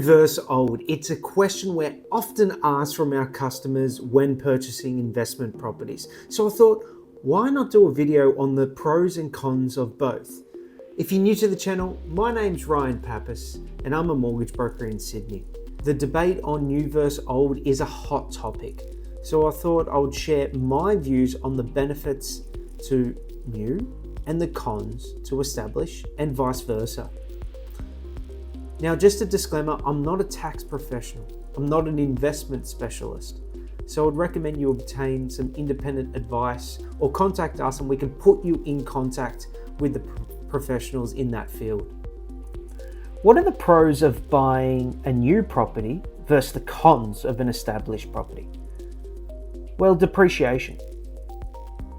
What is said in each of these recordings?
New versus old? It's a question we're often asked from our customers when purchasing investment properties. So I thought, why not do a video on the pros and cons of both? If you're new to the channel, my name's Ryan Pappas and I'm a mortgage broker in Sydney. The debate on new versus old is a hot topic. So I thought I would share my views on the benefits to new and the cons to established and vice versa. Now, just a disclaimer, I'm not a tax professional. I'm not an investment specialist. So I'd recommend you obtain some independent advice or contact us and we can put you in contact with the professionals in that field. What are the pros of buying a new property versus the cons of an established property? Well, depreciation.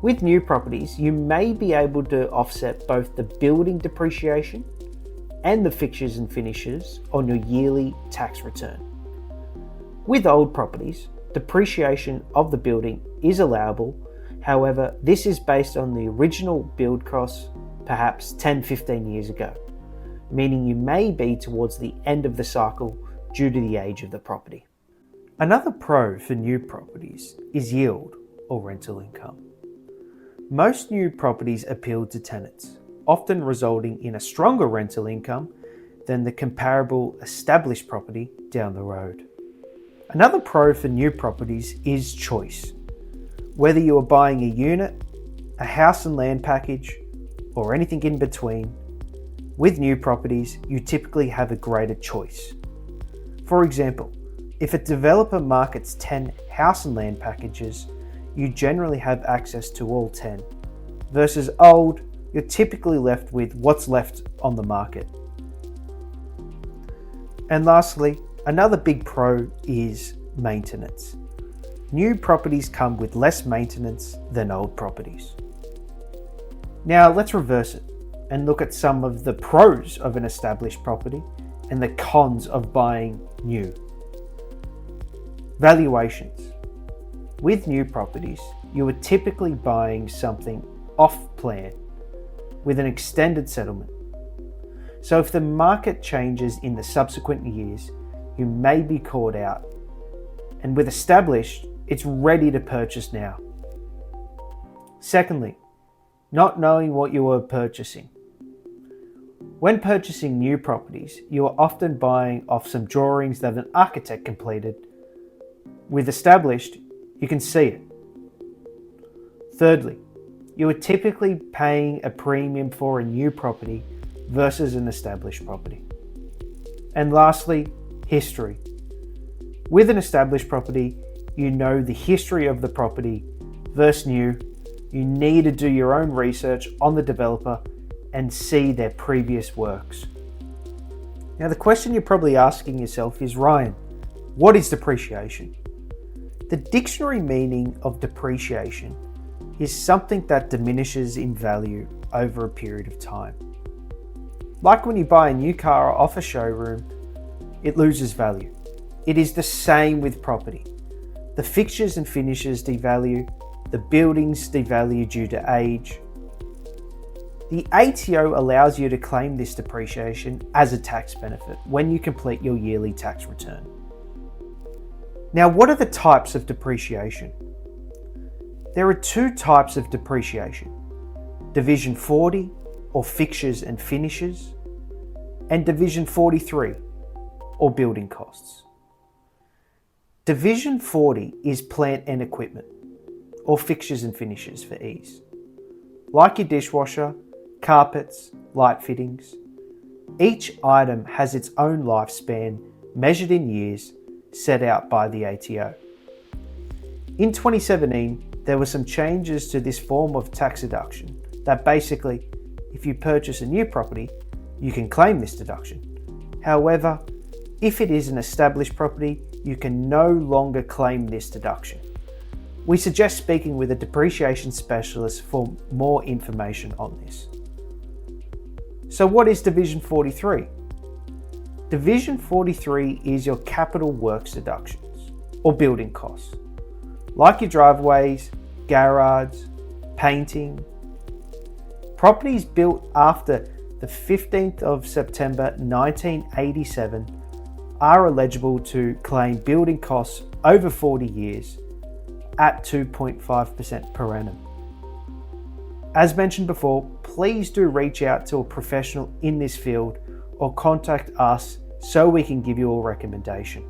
With new properties, you may be able to offset both the building depreciation and the fixtures and finishes on your yearly tax return. With old properties, depreciation of the building is allowable. However, this is based on the original build costs, perhaps 10-15 years ago, meaning you may be towards the end of the cycle due to the age of the property. Another pro for new properties is yield or rental income. Most new properties appeal to tenants, often resulting in a stronger rental income than the comparable established property down the road. Another pro for new properties is choice. Whether you are buying a unit, a house and land package, or anything in between, with new properties, you typically have a greater choice. For example, if a developer markets 10 house and land packages, you generally have access to all 10, versus old, you're typically left with what's left on the market. And lastly, another big pro is maintenance. New properties come with less maintenance than old properties. Now let's reverse it and look at some of the pros of an established property and the cons of buying new. Valuations. With new properties, you are typically buying something off-plan with an extended settlement. So if the market changes in the subsequent years, you may be caught out. And with established, it's ready to purchase now. Secondly, not knowing what you are purchasing. When purchasing new properties, you are often buying off some drawings that an architect completed. With established, you can see it. Thirdly, you are typically paying a premium for a new property versus an established property. And lastly, history. With an established property, you know the history of the property versus new. You need to do your own research on the developer and see their previous works. Now, the question you're probably asking yourself is, Ryan, what is depreciation? The dictionary meaning of depreciation is something that diminishes in value over a period of time. Like when you buy a new car off a showroom, it loses value. It is the same with property. The fixtures and finishes devalue, the buildings devalue due to age. The ATO allows you to claim this depreciation as a tax benefit when you complete your yearly tax return. Now, what are the types of depreciation? There are two types of depreciation: Division 40, or fixtures and finishes, and Division 43, or building costs. Division 40 is plant and equipment, or fixtures and finishes for ease. Like your dishwasher, carpets, light fittings, each item has its own lifespan measured in years set out by the ATO. In 2017, there were some changes to this form of tax deduction that basically, if you purchase a new property, you can claim this deduction. However, if it is an established property, you can no longer claim this deduction. We suggest speaking with a depreciation specialist for more information on this. So what is Division 43? Division 43 is your capital works deductions, or building costs, like your driveways, garage, painting. Properties built after the 15th of September 1987 are eligible to claim building costs over 40 years at 2.5% per annum. As mentioned before, please do reach out to a professional in this field or contact us so we can give you a recommendation.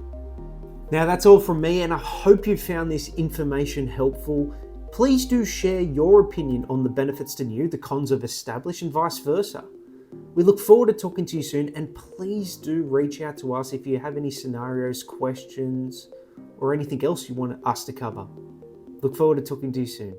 Now that's all from me, and I hope you found this information helpful. Please do share your opinion on the benefits to new, the cons of established, and vice versa. We look forward to talking to you soon, and please do reach out to us if you have any scenarios, questions, or anything else you want us to cover. Look forward to talking to you soon.